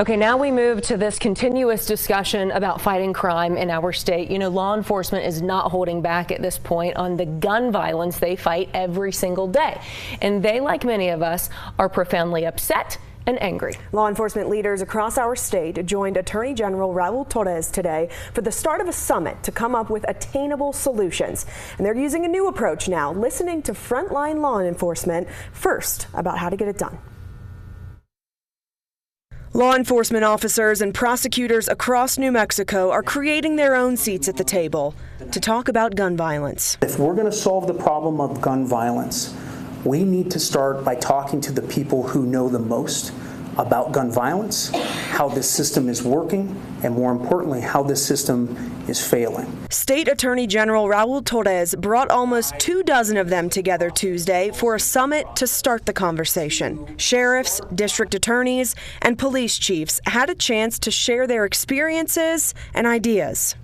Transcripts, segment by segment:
Okay, now we move to this continuous discussion about fighting crime in our state. You know, law enforcement is not holding back at this point on the gun violence they fight every single day. And they, like many of us, are profoundly upset and angry. Law enforcement leaders across our state joined Attorney General Raul Torres today for the start of a summit to come up with attainable solutions. And they're using a new approach now, listening to frontline law enforcement first about how to get it done. Law enforcement officers and prosecutors across New Mexico are creating their own seats at the table to talk about gun violence. If we're going to solve the problem of gun violence, we need to start by talking to the people who know the most about gun violence, how this system is working, and more importantly, how this system is failing. State Attorney General Raul Torres brought almost 24 of them together Tuesday for a summit to start the conversation. Sheriffs, district attorneys, and police chiefs had a chance to share their experiences and ideas.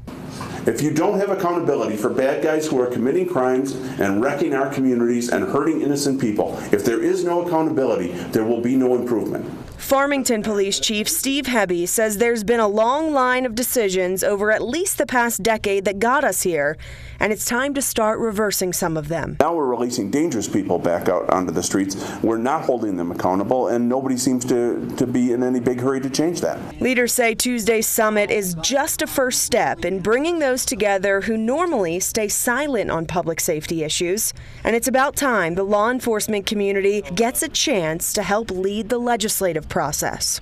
If you don't have accountability for bad guys who are committing crimes and wrecking our communities and hurting innocent people, if there is no accountability, there will be no improvement. Farmington Police Chief Steve Hebby says there's been a long line of decisions over at least the past decade that got us here, and it's time to start reversing some of them. Now we're releasing dangerous people back out onto the streets. We're not holding them accountable, and nobody seems to be in any big hurry to change that. Leaders say Tuesday's summit is just a first step in bringing those together who normally stay silent on public safety issues. And it's about time the law enforcement community gets a chance to help lead the legislative process.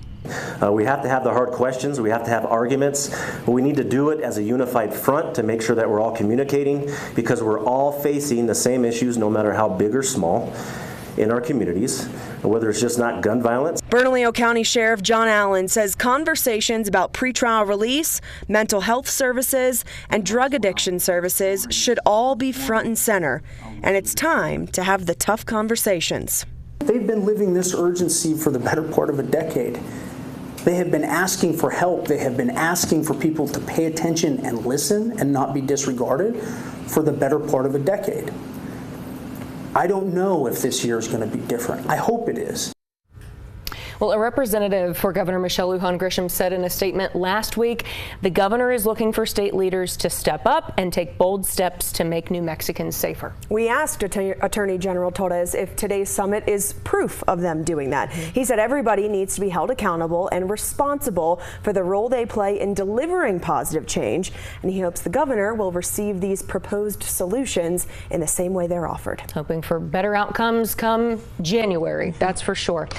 We have to have the hard questions, we have to have arguments, but we need to do it as a unified front to make sure that we're all communicating, because we're all facing the same issues no matter how big or small in our communities, whether it's just not gun violence. Bernalillo County Sheriff John Allen says conversations about pretrial release, mental health services, and drug addiction services should all be front and center, and it's time to have the tough conversations. They've been living this urgency for the better part of a decade. They have been asking for help. They have been asking for people to pay attention and listen and not be disregarded for the better part of a decade. I don't know if this year is going to be different. I hope it is. Well, a representative for Governor Michelle Lujan Grisham said in a statement last week, the governor is looking for state leaders to step up and take bold steps to make New Mexicans safer. We asked Attorney General Torres if today's summit is proof of them doing that. He said everybody needs to be held accountable and responsible for the role they play in delivering positive change, and he hopes the governor will receive these proposed solutions in the same way they're offered. Hoping for better outcomes come January, that's for sure.